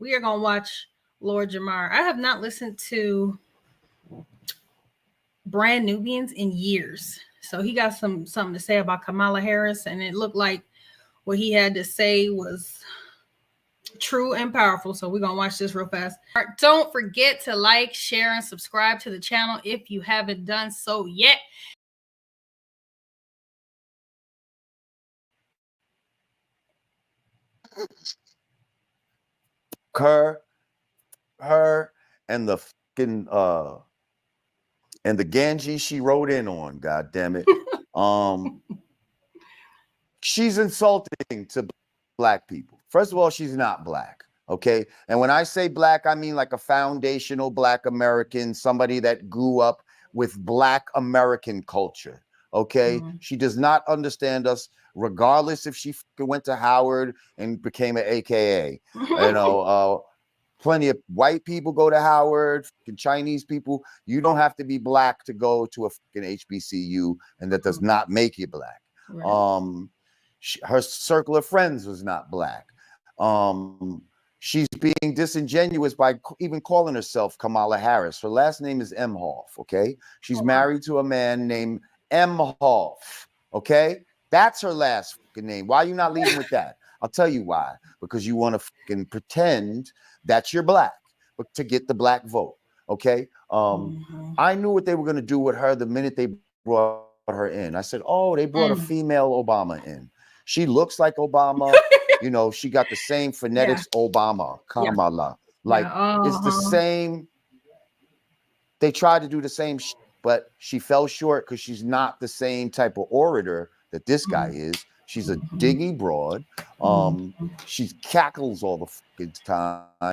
We are gonna watch Lord Jamar. I have not listened to Brand Nubians in years, so he got something to say about Kamala Harris, and it looked like what he had to say was true and powerful. So we're gonna watch this real fast. Don't forget to like, share, and subscribe to the channel if you haven't done so yet. Her and the fucking and the Ganges she wrote in on, god damn it. She's insulting to black people. First of all, she's not black. Okay. And when I say black, I mean like a foundational black American, somebody that grew up with black American culture. Okay. She does not understand us, regardless if she went to Howard and became an AKA. Plenty of white people go to Howard, Chinese people. You don't have to be black to go to a fucking HBCU, and that does not make you black. Right. Her circle of friends was not black. She's being disingenuous by even calling herself Kamala Harris. Her last name is Emhoff, okay? She's married to a man named Emhoff, okay? That's her last fucking name. Why are you not leading with that? I'll tell you why. Because you want to fucking pretend that you're black, but to get the black vote, okay? I knew what they were going to do with her the minute they brought her in. I said, oh, they brought a female Obama in. She looks like Obama. She got the same phonetics, Obama, Kamala. Like, it's the same. They tried to do the same shit, but she fell short because she's not the same type of orator that this guy is. She's a dingy broad. She cackles all the fucking time.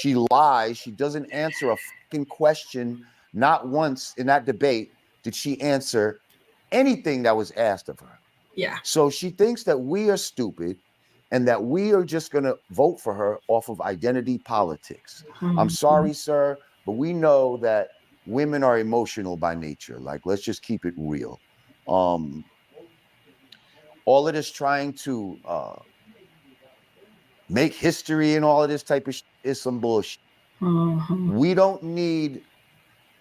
She lies. She doesn't answer a fucking question. Not once in that debate did she answer anything that was asked of her. Yeah. So she thinks that we are stupid and that we are just going to vote for her off of identity politics. I'm sorry, sir, but we know that women are emotional by nature. Like, let's just keep it real. All of this trying to make history and all of this type of shit is some bullshit. We don't need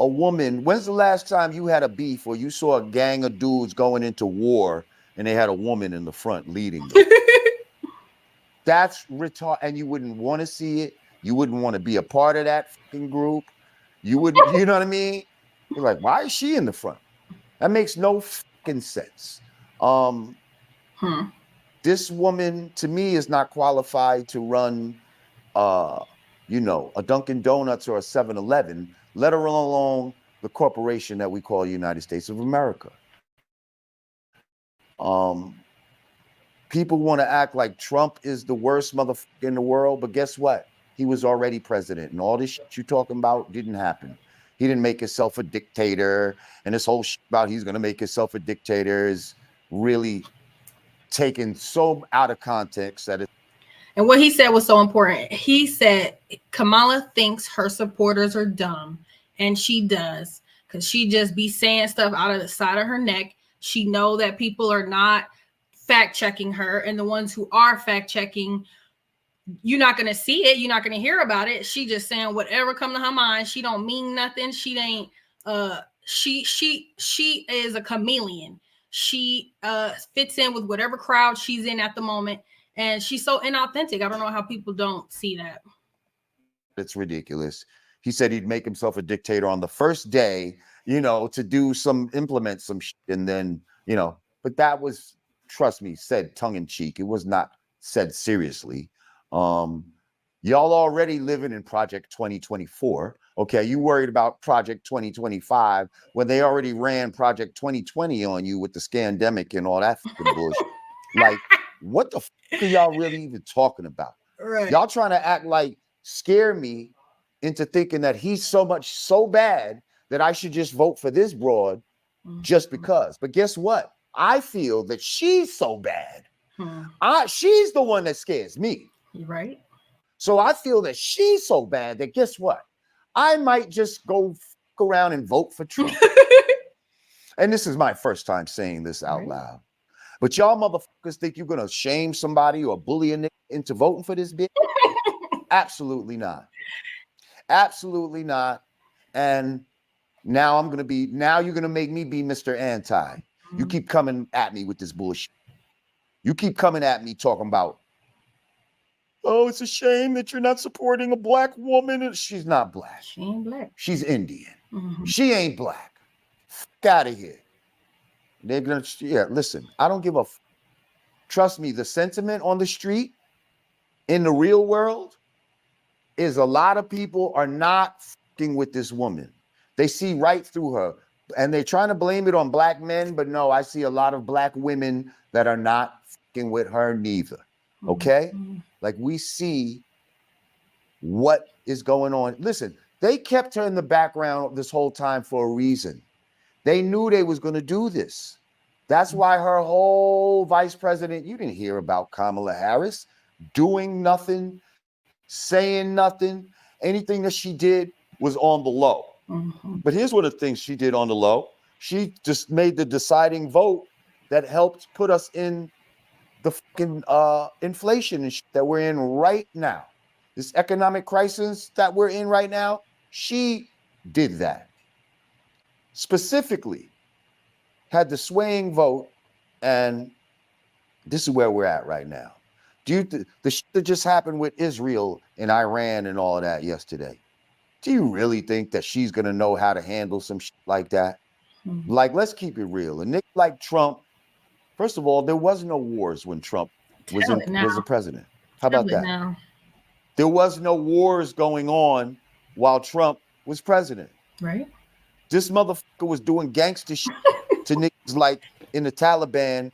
a woman. When's the last time you had a beef or you saw a gang of dudes going into war and they had a woman in the front leading them? That's retarded, and you wouldn't want to see it. You wouldn't want to be a part of that fucking group. You wouldn't, you know what I mean? You're like, why is she in the front? That makes no fucking sense. This woman, to me, is not qualified to run, a Dunkin' Donuts or a 7-Eleven, let alone the corporation that we call United States of America. People want to act like Trump is the worst motherfucker in the world, but guess what? He was already president, and all this shit you talking about didn't happen. He didn't make himself a dictator, and this whole shit about he's going to make himself a dictator is really taken so out of context that it's. And what he said was so important. He said Kamala thinks her supporters are dumb, and she does, because she just be saying stuff out of the side of her neck. She know that people are not fact checking her, and the ones who are fact checking, you're not going to see it, you're not going to hear about it. She just saying whatever come to her mind. She don't mean nothing. She ain't she is a chameleon. She fits in with whatever crowd she's in at the moment, and she's so inauthentic. I don't know how people don't see that. It's ridiculous. He said he'd make himself a dictator on the first day, to implement some shit, and then, but that was, trust me, said tongue in cheek. It was not said seriously. Y'all already living in Project 2024. Okay, you worried about Project 2025 when they already ran Project 2020 on you with the scandemic and all that fucking bullshit. Like, what the fuck are y'all really even talking about? Right. Y'all trying to act like, scare me into thinking that he's so bad that I should just vote for this broad just because. But guess what? I feel that she's so bad. She's the one that scares me. Right. So I feel that she's so bad that guess what? I might just go around and vote for Trump. And this is my first time saying this out loud. But y'all motherfuckers think you're going to shame somebody or bully a nigga into voting for this bitch? Absolutely not. Absolutely not. And now you're going to make me be Mr. Anti. You keep coming at me with this bullshit. You keep coming at me talking about, oh, it's a shame that you're not supporting a black woman. She's not black. She ain't black. She's Indian. She ain't black. Get out of here. They're gonna, yeah, listen, I don't give a trust me, the sentiment on the street in the real world is a lot of people are not fucking with this woman. They see right through her. And they're trying to blame it on black men, but no, I see a lot of black women that are not fucking with her neither. Okay? Like we see what is going on. Listen, they kept her in the background this whole time for a reason. They knew they was going to do this. That's why her whole vice president, you didn't hear about Kamala Harris doing nothing, saying nothing. Anything that she did was on the low. But here's one of the things she did on the low. She just made the deciding vote that helped put us in the fucking inflation that we're in right now. This economic crisis that we're in right now, she did that. Specifically, had the swaying vote, and this is where we're at right now. The shit that just happened with Israel and Iran and all of that yesterday, do you really think that she's going to know how to handle some shit like that? Like, let's keep it real. A nigga like Trump, first of all, there was no wars when Trump was the president. How about that? Now. There was no wars going on while Trump was president. Right. This motherfucker was doing gangster shit to niggas like in the Taliban,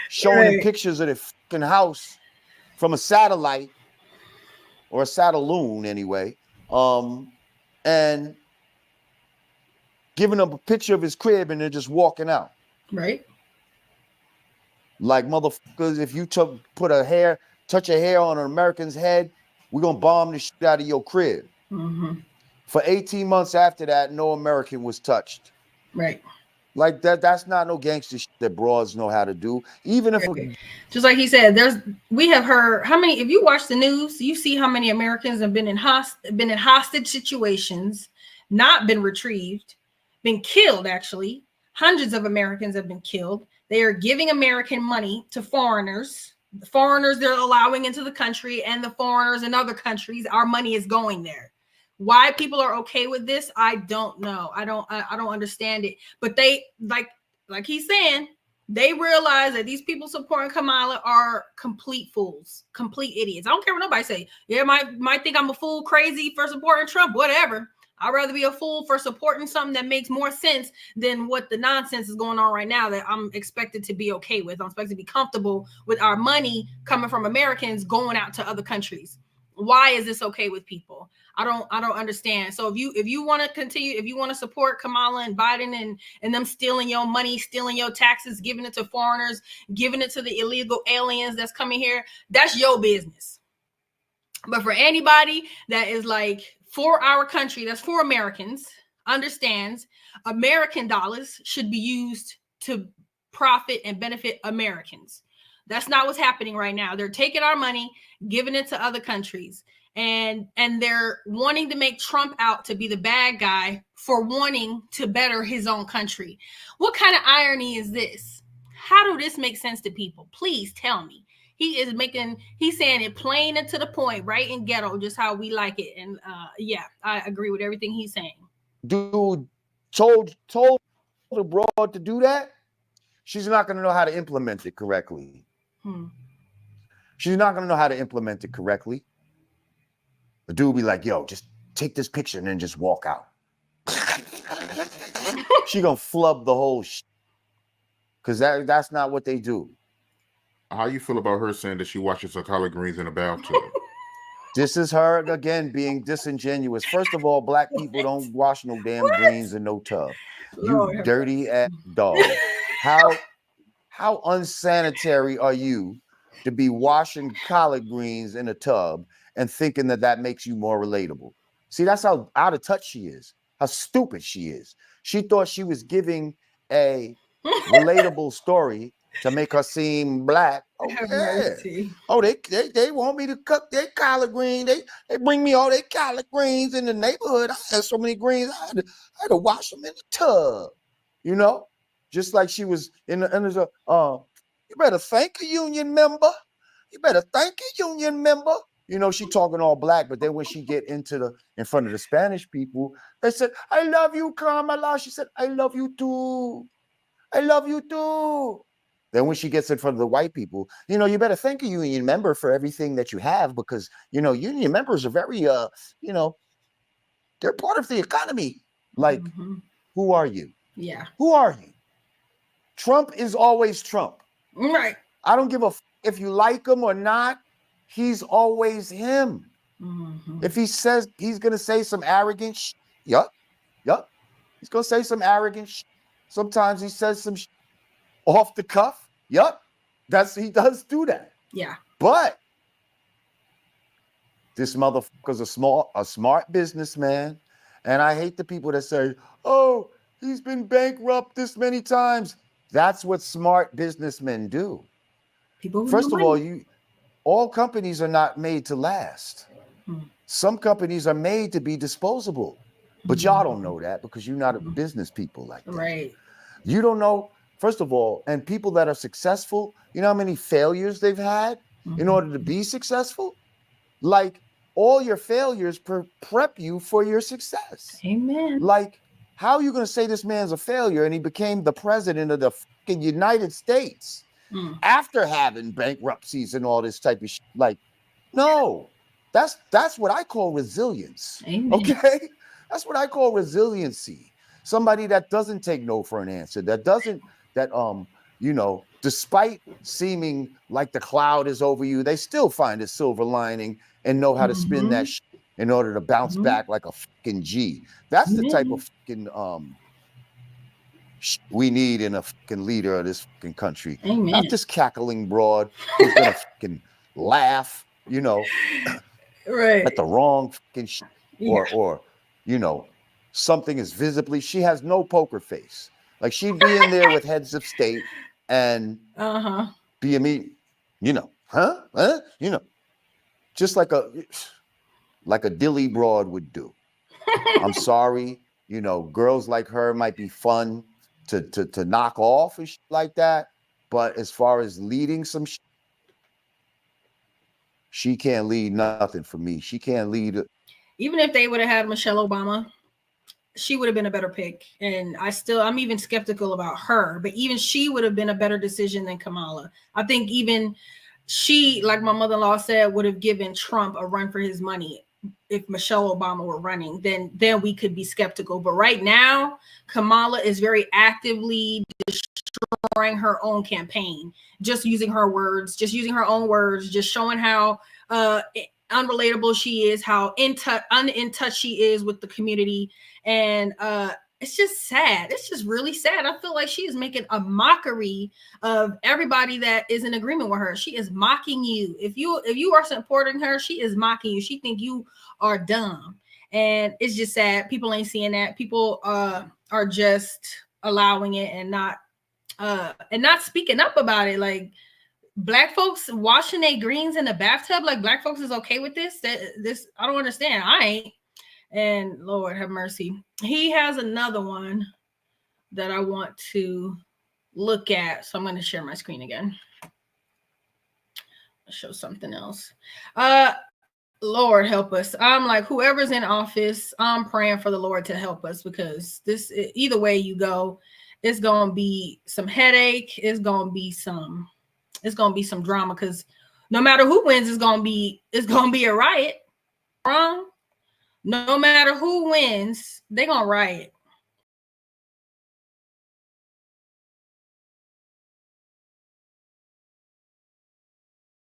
showing them pictures of their fucking house from a satellite or a satelloon anyway, and giving them a picture of his crib and they're just walking out. Right. Like motherfuckers, if you touch a hair on an American's head, we're gonna bomb the shit out of your crib. For 18 months after that, no American was touched. Right. Like that's not no gangster shit that broads know how to do. Even if just like he said, we have heard how many, if you watch the news, you see how many Americans have been in hostage situations, not been retrieved, been killed actually. Hundreds of Americans have been killed. They are giving American money to foreigners. The foreigners they're allowing into the country, and the foreigners in other countries, our money is going there. Why people are okay with this, I don't know. I don't understand it. But they like he's saying, they realize that these people supporting Kamala are complete fools, complete idiots. I don't care what nobody say. Yeah, might think I'm a fool, crazy for supporting Trump, whatever. I'd rather be a fool for supporting something that makes more sense than what the nonsense is going on right now that I'm expected to be okay with. I'm expected to be comfortable with our money coming from Americans going out to other countries. Why is this okay with people? I don't understand. So if you want to continue, if you want to support Kamala and Biden and them stealing your money, stealing your taxes, giving it to foreigners, giving it to the illegal aliens that's coming here, that's your business. But for anybody that is like for our country, that's for Americans, understands American dollars should be used to profit and benefit Americans. That's not what's happening right now. They're taking our money, giving it to other countries. And they're wanting to make Trump out to be the bad guy for wanting to better his own country. What kind of irony is this? How do this make sense to people? Please tell me. He's saying it plain and to the point, right in ghetto, just how we like it. And yeah, I agree with everything he's saying. Dude told the broad to do that. She's not going to know how to implement it correctly. She's not going to know how to implement it correctly. The dude be like, yo, just take this picture and then just walk out. She gonna flub the whole shit. Because that's not what they do. How you feel about her saying that she washes her collard greens in a bathtub? This is her, again, being disingenuous. First of all, black people don't wash no damn greens in no tub. You dirty ass dog. How unsanitary are you to be washing collard greens in a tub and thinking that makes you more relatable? See, that's how out of touch she is, how stupid she is. She thought she was giving a relatable story to make her seem black Oh Have yeah. mercy. Oh, they want me to cook their collard green. They bring me all their collard greens in the neighborhood. I had so many greens, I had to wash them in the tub. You know, just like she was in the. And there's a you better thank a union member. You better thank a union member. You know, she talking all black, but then when she get in front of the Spanish people, they said, "I love you, Kamala." She said, "I love you too. I love you too." Then when she gets in front of the white people, you know, you better thank a union member for everything that you have, because, you know, union members are very, you know, they're part of the economy. Like, who are you? Yeah. Who are you? Trump is always Trump. Right. I don't give a if you like him or not. He's always him. If he says he's going to say some arrogant yup. He's going to say some arrogant Sometimes he says some off the cuff. Yup. He does do that. Yeah. But this motherfucker's a smart businessman. And I hate the people that say, "Oh, he's been bankrupt this many times." That's what smart businessmen do. First of all, all companies are not made to last. Some companies are made to be disposable. But y'all don't know that because you're not a business people like that. Right. You don't know, first of all, and people that are successful, you know how many failures they've had in order to be successful? Like, all your failures prep you for your success. Amen. Like, how are you going to say this man's a failure and he became the president of the fucking United States after having bankruptcies and all this type of shit? Like, no, that's what I call resilience. Amen. Okay? That's what I call resiliency. Somebody that doesn't take no for an answer, you know, despite seeming like the cloud is over you, they still find a silver lining and know how to spin that shit in order to bounce back like a fucking G. That's the type of fucking we need in a fucking leader of this fucking country. Amen. Not this cackling broad who's gonna fucking laugh, you know, right, at the wrong fucking shit, or you know, something is visibly. She has no poker face. Like, she'd be in there with heads of state and be a meeting, you know, you know, just like a dilly broad would do. I'm sorry, you know, girls like her might be fun to knock off and shit like that, but as far as leading some shit, she can't lead nothing for me. She can't lead. Even if they would have had Michelle Obama, she would have been a better pick. And I'm even skeptical about her, but even she would have been a better decision than Kamala. I think even she, like my mother-in-law said, would have given Trump a run for his money. If Michelle Obama were running, then we could be skeptical. But right now, Kamala is very actively destroying her own campaign, just using her words, just using her own words, just showing how unrelatable she is, how in touch she is with the community. And it's just sad. It's just really sad. I feel like she is making a mockery of everybody that is in agreement with her. She is mocking you. If you are supporting her, she is mocking you. She think you are dumb. And it's just sad. People ain't seeing that. People are just allowing it and not speaking up about it. Like, Black folks washing their greens in the bathtub, like Black folks is okay with this? This I don't understand. I ain't. And Lord have mercy. He has another one that I want to look at. So I'm going to share my screen again. I'll show something else. Lord help us. I'm like, whoever's in office, I'm praying for the Lord to help us, because this, either way you go, it's going to be some headache. It's going to be some drama, because no matter who wins, it's going to be a riot. Wrong? No matter who wins, they're going to riot.